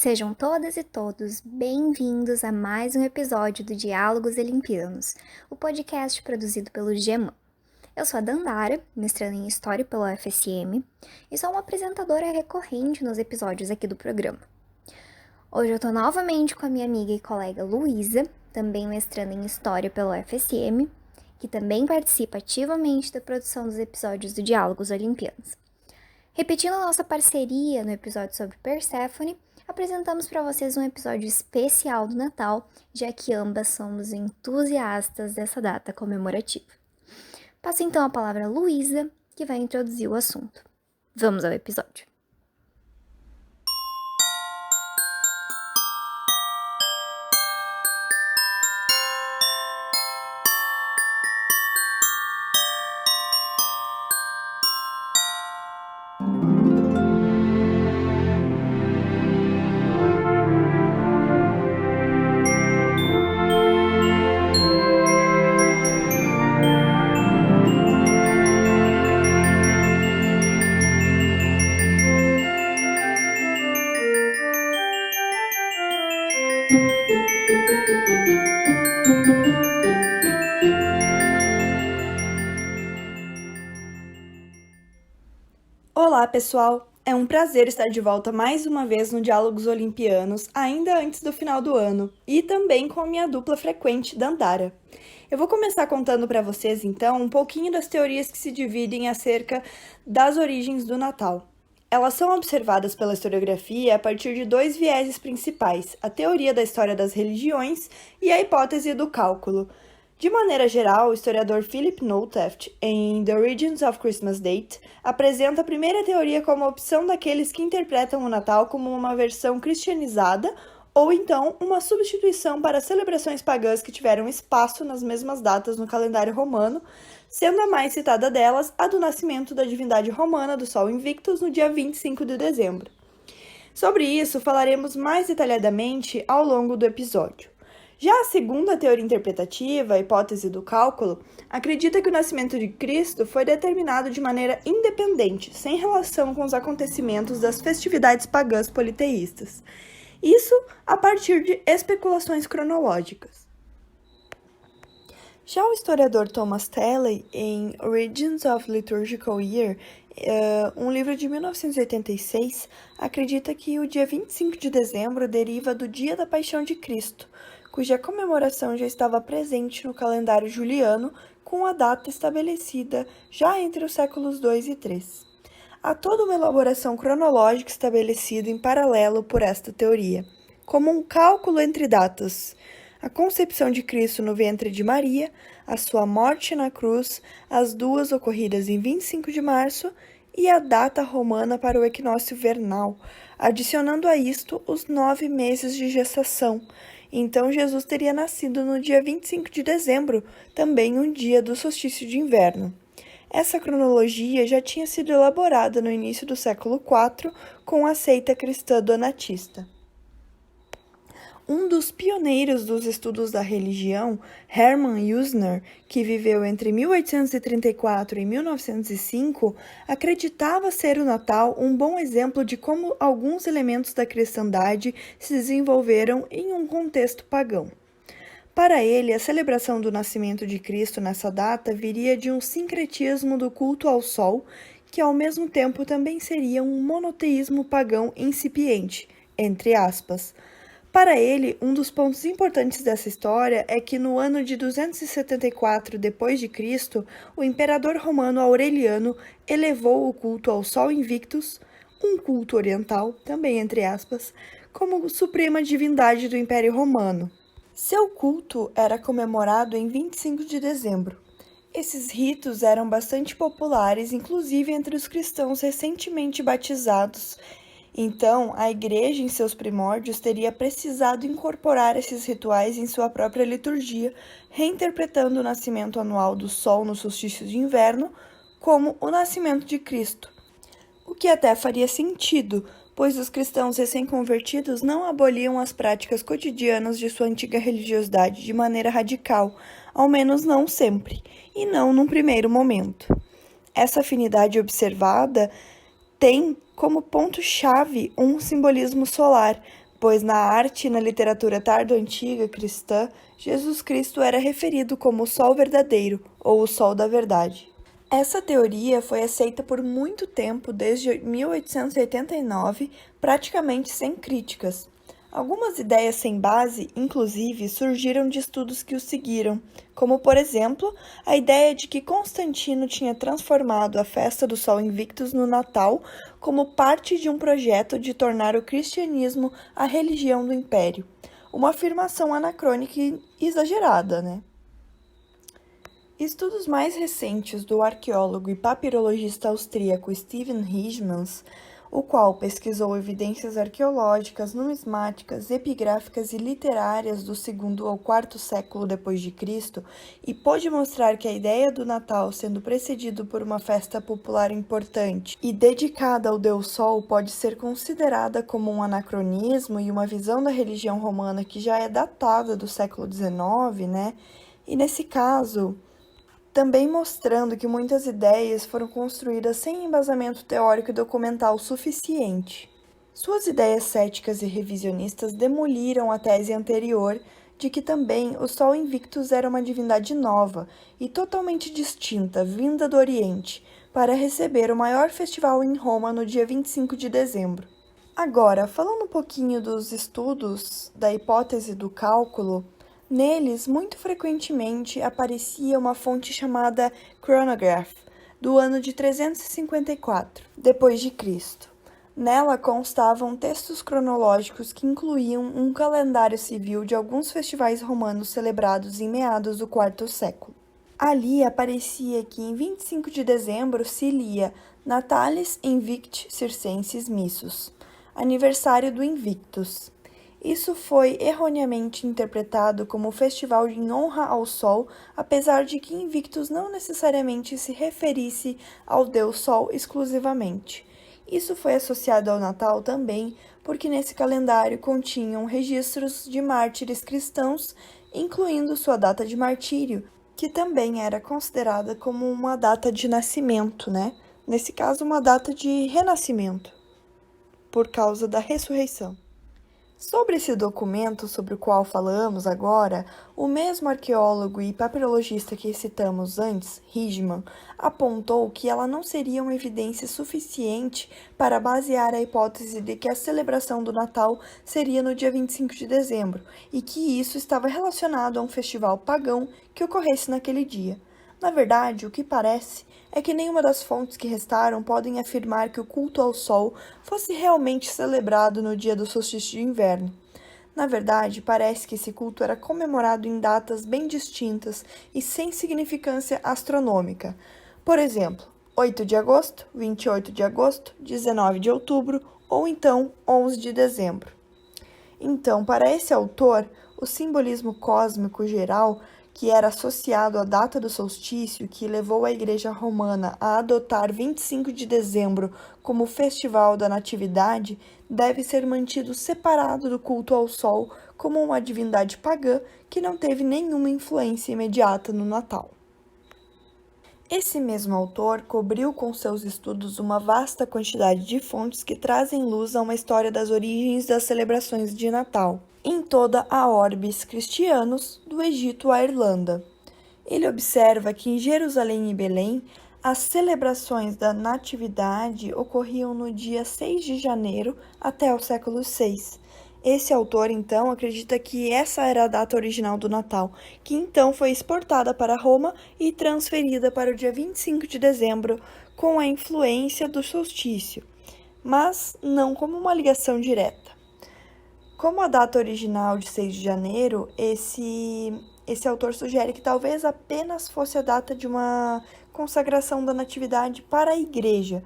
Sejam todas e todos bem-vindos a mais um episódio do Diálogos Olimpianos, o podcast produzido pelo GEMAN. Eu sou a Dandara, mestranda em História pela UFSM, e sou uma apresentadora recorrente nos episódios aqui do programa. Hoje eu tô novamente com a minha amiga e colega Luísa, também mestranda em História pela UFSM, que também participa ativamente da produção dos episódios do Diálogos Olimpianos. Repetindo a nossa parceria no episódio sobre Perséfone, apresentamos para vocês um episódio especial do Natal, já que ambas somos entusiastas dessa data comemorativa. Passo então a palavra a Luísa, que vai introduzir o assunto. Vamos ao episódio. Olá, pessoal! É um prazer estar de volta mais uma vez no Diálogos Olimpianos, ainda antes do final do ano, e também com a minha dupla frequente, Dandara. Eu vou começar contando para vocês, então, um pouquinho das teorias que se dividem acerca das origens do Natal. Elas são observadas pela historiografia a partir de dois vieses principais, a teoria da história das religiões e a hipótese do cálculo. De maneira geral, o historiador Philip Nothaft, em The Origins of Christmas Date, apresenta a primeira teoria como a opção daqueles que interpretam o Natal como uma versão cristianizada ou então uma substituição para celebrações pagãs que tiveram espaço nas mesmas datas no calendário romano, sendo a mais citada delas a do nascimento da divindade romana do Sol Invictus no dia 25 de dezembro. Sobre isso, falaremos mais detalhadamente ao longo do episódio. Já a segunda teoria interpretativa, a hipótese do cálculo, acredita que o nascimento de Cristo foi determinado de maneira independente, sem relação com os acontecimentos das festividades pagãs politeístas. Isso a partir de especulações cronológicas. Já o historiador Thomas Talley, em Origins of Liturgical Year, um livro de 1986, acredita que o dia 25 de dezembro deriva do Dia da Paixão de Cristo, cuja comemoração já estava presente no calendário juliano, com a data estabelecida já entre os séculos II e III. Há toda uma elaboração cronológica estabelecida em paralelo por esta teoria, como um cálculo entre datas: a concepção de Cristo no ventre de Maria, a sua morte na cruz, as duas ocorridas em 25 de março, e a data romana para o equinócio vernal, adicionando a isto os 9 meses de gestação. Então, Jesus teria nascido no dia 25 de dezembro, também um dia do solstício de inverno. Essa cronologia já tinha sido elaborada no início do século IV com a seita cristã donatista. Um dos pioneiros dos estudos da religião, Hermann Usner, que viveu entre 1834 e 1905, acreditava ser o Natal um bom exemplo de como alguns elementos da cristandade se desenvolveram em um contexto pagão. Para ele, a celebração do nascimento de Cristo nessa data viria de um sincretismo do culto ao sol, que ao mesmo tempo também seria um monoteísmo pagão incipiente, entre aspas. Para ele, um dos pontos importantes dessa história é que no ano de 274 d.C., o imperador romano Aureliano elevou o culto ao Sol Invictus, um culto oriental, também entre aspas, como suprema divindade do Império Romano. Seu culto era comemorado em 25 de dezembro. Esses ritos eram bastante populares, inclusive entre os cristãos recentemente batizados. Então, a Igreja, em seus primórdios, teria precisado incorporar esses rituais em sua própria liturgia, reinterpretando o nascimento anual do Sol no solstício de inverno como o nascimento de Cristo. O que até faria sentido, pois os cristãos recém-convertidos não aboliam as práticas cotidianas de sua antiga religiosidade de maneira radical, ao menos não sempre, e não num primeiro momento. Essa afinidade observada tem como ponto-chave um simbolismo solar, pois na arte e na literatura tardo-antiga cristã, Jesus Cristo era referido como o Sol verdadeiro ou o Sol da verdade. Essa teoria foi aceita por muito tempo, desde 1889, praticamente sem críticas. Algumas ideias sem base, inclusive, surgiram de estudos que o seguiram, como, por exemplo, a ideia de que Constantino tinha transformado a festa do Sol Invictus no Natal como parte de um projeto de tornar o cristianismo a religião do império. Uma afirmação anacrônica e exagerada, né? Estudos mais recentes do arqueólogo e papirologista austríaco Steven Hijmans, o qual pesquisou evidências arqueológicas, numismáticas, epigráficas e literárias do segundo ou quarto século depois de Cristo, e pôde mostrar que a ideia do Natal, sendo precedido por uma festa popular importante e dedicada ao Deus Sol, pode ser considerada como um anacronismo e uma visão da religião romana que já é datada do século XIX, né? E nesse caso, também mostrando que muitas ideias foram construídas sem embasamento teórico e documental suficiente. Suas ideias céticas e revisionistas demoliram a tese anterior de que também o Sol Invictus era uma divindade nova e totalmente distinta, vinda do Oriente, para receber o maior festival em Roma no dia 25 de dezembro. Agora, falando um pouquinho dos estudos da hipótese do cálculo, neles, muito frequentemente, aparecia uma fonte chamada Chronograph, do ano de 354 depois de Cristo. Nela constavam textos cronológicos que incluíam um calendário civil de alguns festivais romanos celebrados em meados do quarto século. Ali aparecia que em 25 de dezembro se lia Natalis Invicti Circenses Missus, aniversário do Invictus. Isso foi erroneamente interpretado como festival em honra ao Sol, apesar de que Invictus não necessariamente se referisse ao Deus Sol exclusivamente. Isso foi associado ao Natal também, porque nesse calendário continham registros de mártires cristãos, incluindo sua data de martírio, que também era considerada como uma data de nascimento, né? Nesse caso, uma data de renascimento, por causa da ressurreição. Sobre esse documento sobre o qual falamos agora, o mesmo arqueólogo e papirologista que citamos antes, Hijman, apontou que ela não seria uma evidência suficiente para basear a hipótese de que a celebração do Natal seria no dia 25 de dezembro e que isso estava relacionado a um festival pagão que ocorresse naquele dia. Na verdade, o que parece é que nenhuma das fontes que restaram podem afirmar que o culto ao Sol fosse realmente celebrado no dia do solstício de inverno. Na verdade, parece que esse culto era comemorado em datas bem distintas e sem significância astronômica. Por exemplo, 8 de agosto, 28 de agosto, 19 de outubro ou então 11 de dezembro. Então, para esse autor, o simbolismo cósmico geral que era associado à data do solstício, que levou a Igreja Romana a adotar 25 de dezembro como festival da Natividade, deve ser mantido separado do culto ao Sol como uma divindade pagã que não teve nenhuma influência imediata no Natal. Esse mesmo autor cobriu com seus estudos uma vasta quantidade de fontes que trazem luz a uma história das origens das celebrações de Natal em toda a orbis cristianos, do Egito à Irlanda. Ele observa que em Jerusalém e Belém, as celebrações da Natividade ocorriam no dia 6 de janeiro até o século VI. Esse autor, então, acredita que essa era a data original do Natal, que então foi exportada para Roma e transferida para o dia 25 de dezembro com a influência do solstício, mas não como uma ligação direta. Como a data original de 6 de janeiro, esse autor sugere que talvez apenas fosse a data de uma consagração da Natividade para a Igreja.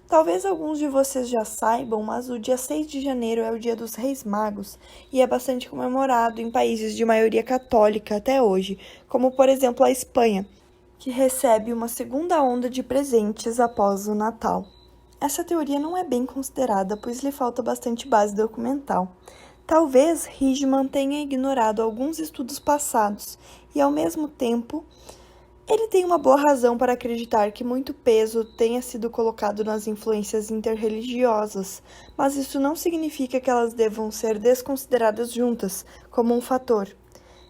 Talvez alguns de vocês já saibam, mas o dia 6 de janeiro é o dia dos Reis Magos e é bastante comemorado em países de maioria católica até hoje, como por exemplo a Espanha, que recebe uma segunda onda de presentes após o Natal. Essa teoria não é bem considerada, pois lhe falta bastante base documental. Talvez Hijman tenha ignorado alguns estudos passados e, ao mesmo tempo, Ele tem uma boa razão para acreditar que muito peso tenha sido colocado nas influências interreligiosas, mas isso não significa que elas devam ser desconsideradas juntas, como um fator.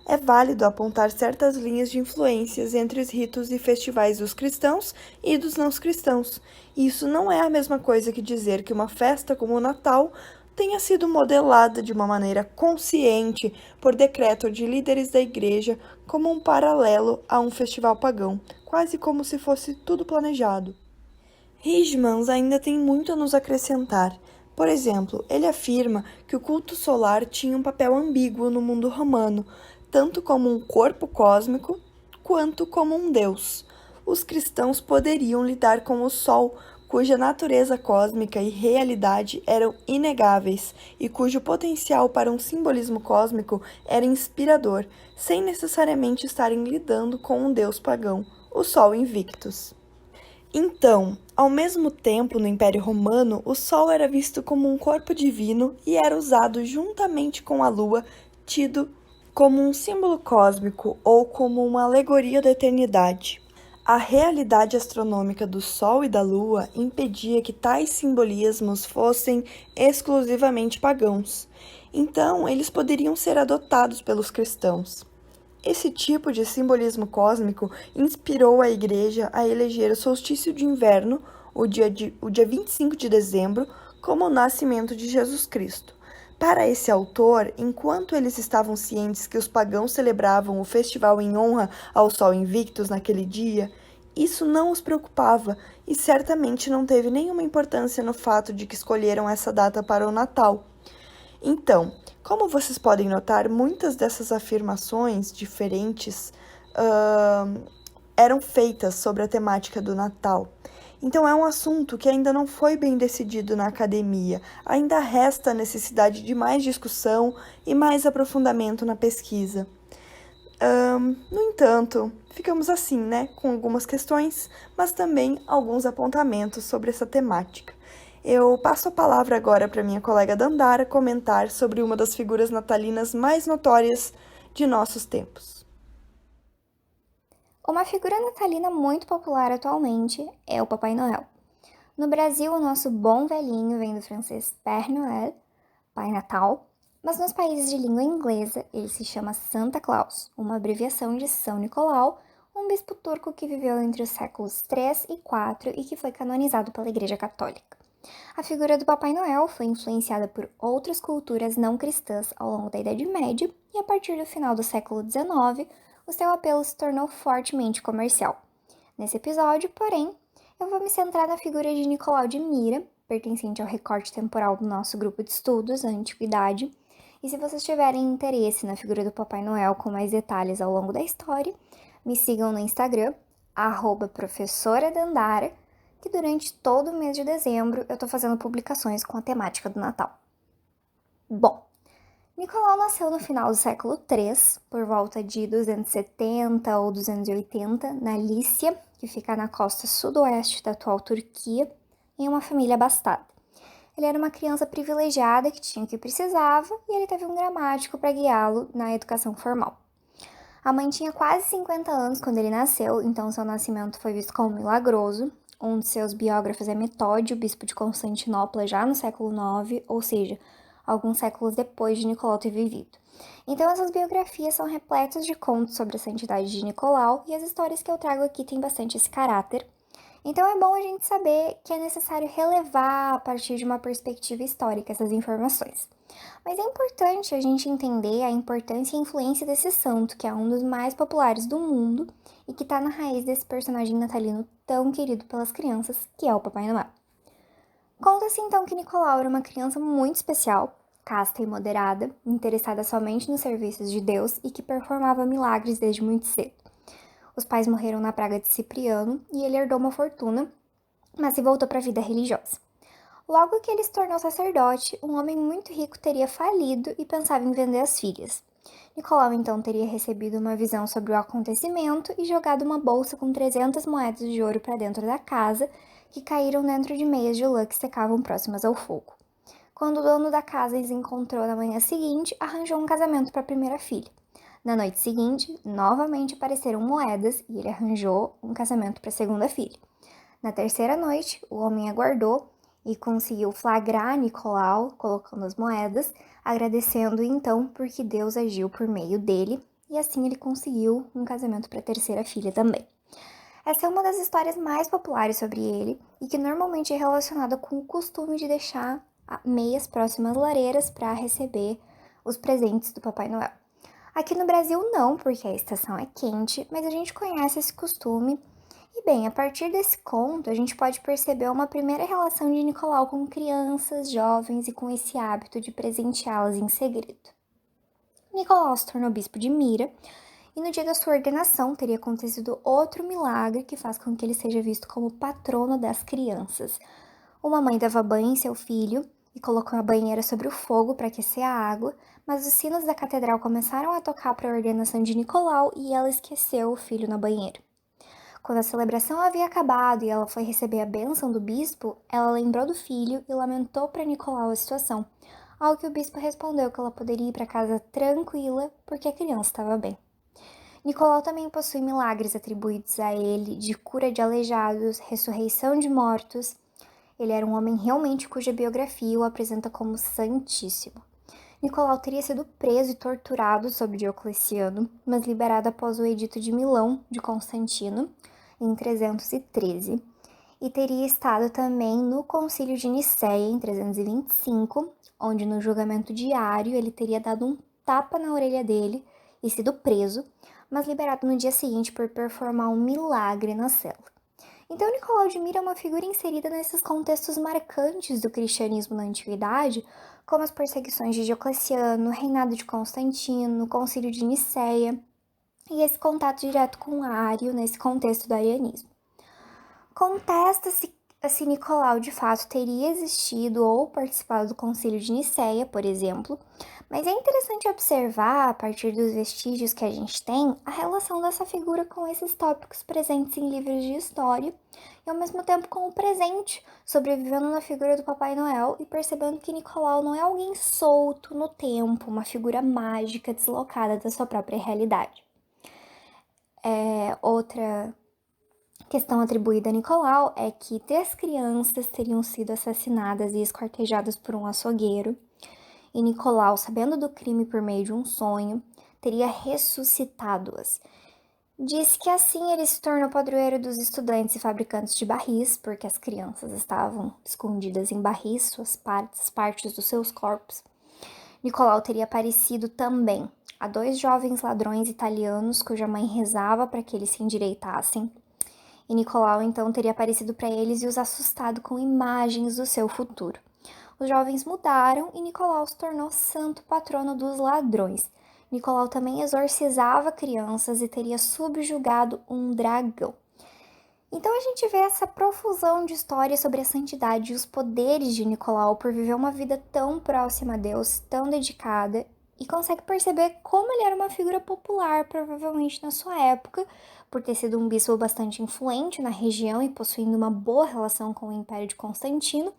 É válido apontar certas linhas de influências entre os ritos e festivais dos cristãos e dos não cristãos. E isso não é a mesma coisa que dizer que uma festa como o Natal tenha sido modelada de uma maneira consciente por decreto de líderes da igreja como um paralelo a um festival pagão, quase como se fosse tudo planejado. Rijmans ainda tem muito a nos acrescentar. Por exemplo, ele afirma que o culto solar tinha um papel ambíguo no mundo romano, tanto como um corpo cósmico quanto como um deus. Os cristãos poderiam lidar com o Sol, cuja natureza cósmica e realidade eram inegáveis e cujo potencial para um simbolismo cósmico era inspirador, sem necessariamente estarem lidando com um deus pagão, o Sol Invictus. Então, ao mesmo tempo, no Império Romano, o Sol era visto como um corpo divino e era usado juntamente com a Lua, tido como um símbolo cósmico ou como uma alegoria da eternidade. A realidade astronômica do Sol e da Lua impedia que tais simbolismos fossem exclusivamente pagãos. Então, eles poderiam ser adotados pelos cristãos. Esse tipo de simbolismo cósmico inspirou a Igreja a eleger o solstício de inverno, o dia 25 de dezembro, como o nascimento de Jesus Cristo. Para esse autor, enquanto eles estavam cientes que os pagãos celebravam o festival em honra ao Sol Invictus naquele dia, isso não os preocupava e certamente não teve nenhuma importância no fato de que escolheram essa data para o Natal. Então, como vocês podem notar, muitas dessas afirmações diferentes eram feitas sobre a temática do Natal. Então, é um assunto que ainda não foi bem decidido na academia. Ainda resta a necessidade de mais discussão e mais aprofundamento na pesquisa. No entanto, ficamos assim, né, com algumas questões, mas também alguns apontamentos sobre essa temática. Eu passo a palavra agora para minha colega Dandara comentar sobre uma das figuras natalinas mais notórias de nossos tempos. Uma figura natalina muito popular atualmente é o Papai Noel. No Brasil, o nosso bom velhinho vem do francês Père Noël, Pai Natal, mas nos países de língua inglesa ele se chama Santa Claus, uma abreviação de São Nicolau, um bispo turco que viveu entre os séculos 3 e 4 e que foi canonizado pela Igreja Católica. A figura do Papai Noel foi influenciada por outras culturas não cristãs ao longo da Idade Média e a partir do final do século XIX, o seu apelo se tornou fortemente comercial. Nesse episódio, porém, eu vou me centrar na figura de Nicolau de Mira, pertencente ao recorte temporal do nosso grupo de estudos, a Antiguidade, e se vocês tiverem interesse na figura do Papai Noel com mais detalhes ao longo da história, me sigam no Instagram, @professoradandara, que durante todo o mês de dezembro eu tô fazendo publicações com a temática do Natal. Bom, Nicolau nasceu no final do século III, por volta de 270 ou 280, na Lícia, que fica na costa sudoeste da atual Turquia, em uma família abastada. Ele era uma criança privilegiada que tinha o que precisava e ele teve um gramático para guiá-lo na educação formal. A mãe tinha quase 50 anos quando ele nasceu, então seu nascimento foi visto como milagroso. Um de seus biógrafos é Metódio, bispo de Constantinopla, já no século IX, ou seja, alguns séculos depois de Nicolau ter vivido. Então essas biografias são repletas de contos sobre a santidade de Nicolau e as histórias que eu trago aqui têm bastante esse caráter. Então é bom a gente saber que é necessário relevar a partir de uma perspectiva histórica essas informações. Mas é importante a gente entender a importância e a influência desse santo, que é um dos mais populares do mundo e que está na raiz desse personagem natalino tão querido pelas crianças, que é o Papai Noel. Conta-se então que Nicolau era uma criança muito especial, casta e moderada, interessada somente nos serviços de Deus e que performava milagres desde muito cedo. Os pais morreram na praga de Cipriano e ele herdou uma fortuna, mas se voltou para a vida religiosa. Logo que ele se tornou sacerdote, um homem muito rico teria falido e pensava em vender as filhas. Nicolau então teria recebido uma visão sobre o acontecimento e jogado uma bolsa com 300 moedas de ouro para dentro da casa, que caíram dentro de meias de lã que secavam próximas ao fogo. Quando o dono da casa as encontrou na manhã seguinte, arranjou um casamento para a primeira filha. Na noite seguinte, novamente apareceram moedas e ele arranjou um casamento para a segunda filha. Na terceira noite, o homem aguardou e conseguiu flagrar Nicolau colocando as moedas, agradecendo então porque Deus agiu por meio dele, e assim ele conseguiu um casamento para a terceira filha também. Essa é uma das histórias mais populares sobre ele e que normalmente é relacionada com o costume de deixar meias próximas lareiras para receber os presentes do Papai Noel. Aqui no Brasil não, porque a estação é quente, mas a gente conhece esse costume. E bem, a partir desse conto, a gente pode perceber uma primeira relação de Nicolau com crianças, jovens e com esse hábito de presenteá-las em segredo. Nicolau se tornou bispo de Mira, e no dia da sua ordenação teria acontecido outro milagre que faz com que ele seja visto como patrono das crianças. Uma mãe dava banho em seu filho e colocou a banheira sobre o fogo para aquecer a água, mas os sinos da catedral começaram a tocar para a ordenação de Nicolau e ela esqueceu o filho na banheira. Quando a celebração havia acabado e ela foi receber a bênção do bispo, ela lembrou do filho e lamentou para Nicolau a situação, ao que o bispo respondeu que ela poderia ir para casa tranquila porque a criança estava bem. Nicolau também possui milagres atribuídos a ele de cura de aleijados, ressurreição de mortos. Ele era um homem realmente cuja biografia o apresenta como santíssimo. Nicolau teria sido preso e torturado sob Diocleciano, mas liberado após o Edito de Milão de Constantino, em 313, e teria estado também no Concílio de Nicéia, em 325, onde no julgamento diário ele teria dado um tapa na orelha dele e sido preso, mas liberado no dia seguinte por performar um milagre na cela. Então, Nicolau de Mira é uma figura inserida nesses contextos marcantes do cristianismo na antiguidade, como as perseguições de Diocleciano, o reinado de Constantino, o concílio de Nicéia, e esse contato direto com Ário nesse contexto do arianismo. Contesta-se se Nicolau de fato teria existido ou participado do concílio de Nicéia, por exemplo, mas é interessante observar, a partir dos vestígios que a gente tem, a relação dessa figura com esses tópicos presentes em livros de história e ao mesmo tempo com o presente, sobrevivendo na figura do Papai Noel e percebendo que Nicolau não é alguém solto no tempo, uma figura mágica deslocada da sua própria realidade. Outra questão atribuída a Nicolau é que 3 crianças teriam sido assassinadas e esquartejadas por um açougueiro, e Nicolau, sabendo do crime por meio de um sonho, teria ressuscitado-as. Diz que assim ele se tornou padroeiro dos estudantes e fabricantes de barris, porque as crianças estavam escondidas em barris, suas partes dos seus corpos. Nicolau teria aparecido também a 2 jovens ladrões italianos cuja mãe rezava para que eles se endireitassem. E Nicolau então teria aparecido para eles e os assustado com imagens do seu futuro. Os jovens mudaram e Nicolau se tornou santo patrono dos ladrões. Nicolau também exorcizava crianças e teria subjugado um dragão. Então a gente vê essa profusão de histórias sobre a santidade e os poderes de Nicolau por viver uma vida tão próxima a Deus, tão dedicada, e consegue perceber como ele era uma figura popular, provavelmente na sua época, por ter sido um bispo bastante influente na região e possuindo uma boa relação com o Império de Constantino,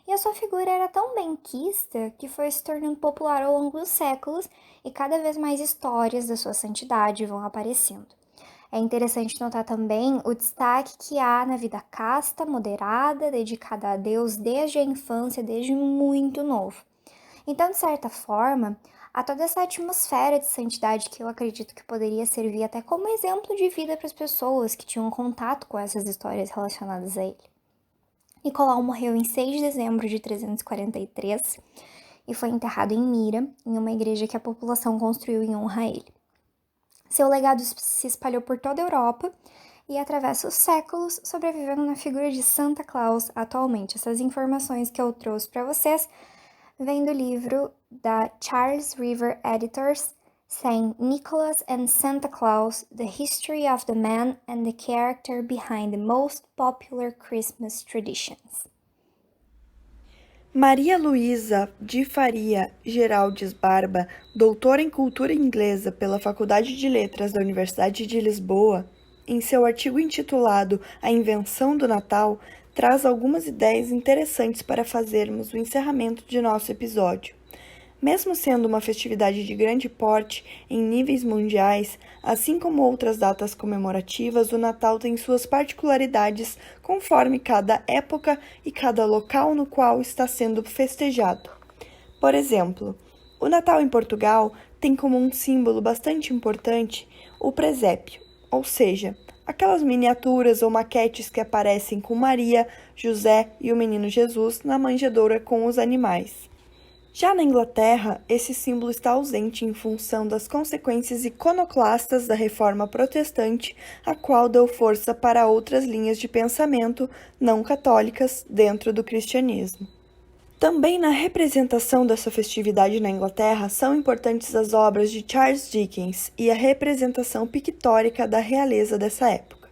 e a sua figura era tão benquista que foi se tornando popular ao longo dos séculos e cada vez mais histórias da sua santidade vão aparecendo. É interessante notar também o destaque que há na vida casta, moderada, dedicada a Deus desde a infância, desde muito novo. Então, de certa forma, há toda essa atmosfera de santidade que eu acredito que poderia servir até como exemplo de vida para as pessoas que tinham contato com essas histórias relacionadas a ele. Nicolau morreu em 6 de dezembro de 343 e foi enterrado em Mira, em uma igreja que a população construiu em honra a ele. Seu legado se espalhou por toda a Europa e atravessa os séculos, sobrevivendo na figura de Santa Claus atualmente. Essas informações que eu trouxe para vocês vêm do livro da Charles River Editors, Saint Nicholas and Santa Claus, The History of the Man and the Character Behind the Most Popular Christmas Traditions. Maria Luísa de Faria Geraldes Barba, doutora em cultura inglesa pela Faculdade de Letras da Universidade de Lisboa, em seu artigo intitulado A Invenção do Natal, traz algumas ideias interessantes para fazermos o encerramento de nosso episódio. Mesmo sendo uma festividade de grande porte em níveis mundiais, assim como outras datas comemorativas, o Natal tem suas particularidades conforme cada época e cada local no qual está sendo festejado. Por exemplo, o Natal em Portugal tem como um símbolo bastante importante o presépio, ou seja, aquelas miniaturas ou maquetes que aparecem com Maria, José e o menino Jesus na manjedoura com os animais. Já na Inglaterra, esse símbolo está ausente em função das consequências iconoclastas da Reforma Protestante, a qual deu força para outras linhas de pensamento não católicas dentro do cristianismo. Também na representação dessa festividade na Inglaterra são importantes as obras de Charles Dickens e a representação pictórica da realeza dessa época.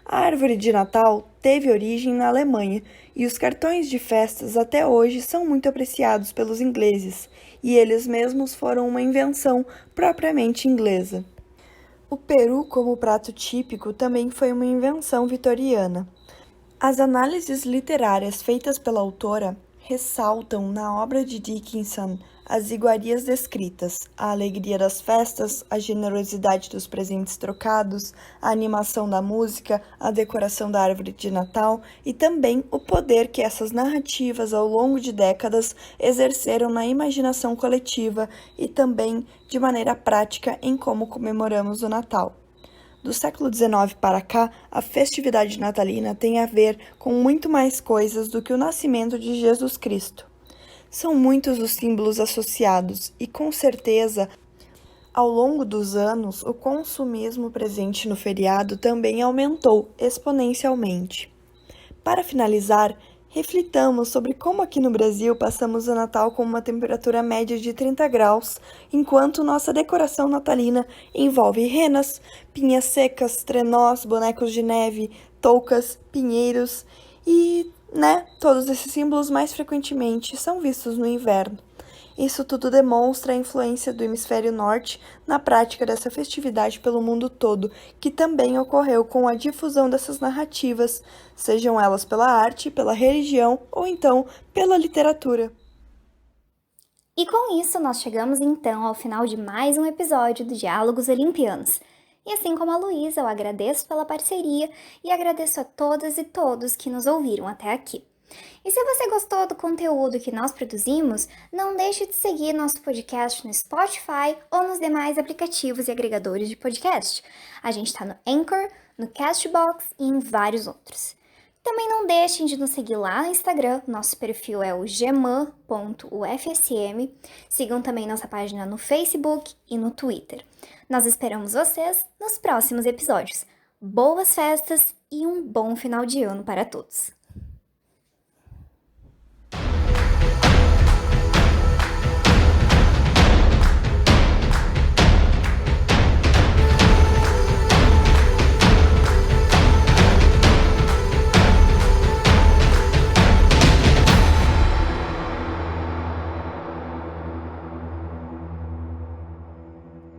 A árvore de Natal teve origem na Alemanha e os cartões de festas até hoje são muito apreciados pelos ingleses, e eles mesmos foram uma invenção propriamente inglesa. O peru como prato típico também foi uma invenção vitoriana. As análises literárias feitas pela autora ressaltam na obra de Dickinson as iguarias descritas, a alegria das festas, a generosidade dos presentes trocados, a animação da música, a decoração da árvore de Natal e também o poder que essas narrativas ao longo de décadas exerceram na imaginação coletiva e também de maneira prática em como comemoramos o Natal. Do século XIX para cá, a festividade natalina tem a ver com muito mais coisas do que o nascimento de Jesus Cristo. São muitos os símbolos associados e, com certeza, ao longo dos anos, o consumismo presente no feriado também aumentou exponencialmente. Para finalizar, reflitamos sobre como aqui no Brasil passamos o Natal com uma temperatura média de 30 graus, enquanto nossa decoração natalina envolve renas, pinhas secas, trenós, bonecos de neve, toucas, pinheiros e, todos esses símbolos mais frequentemente são vistos no inverno. Isso tudo demonstra a influência do hemisfério norte na prática dessa festividade pelo mundo todo, que também ocorreu com a difusão dessas narrativas, sejam elas pela arte, pela religião ou então pela literatura. E com isso, nós chegamos então ao final de mais um episódio do Diálogos Olimpianos. E assim como a Luísa, eu agradeço pela parceria e agradeço a todas e todos que nos ouviram até aqui. E se você gostou do conteúdo que nós produzimos, não deixe de seguir nosso podcast no Spotify ou nos demais aplicativos e agregadores de podcast. A gente está no Anchor, no Castbox e em vários outros. Também não deixem de nos seguir lá no Instagram, nosso perfil é o geman.ufsm. Sigam também nossa página no Facebook e no Twitter. Nós esperamos vocês nos próximos episódios. Boas festas e um bom final de ano para todos!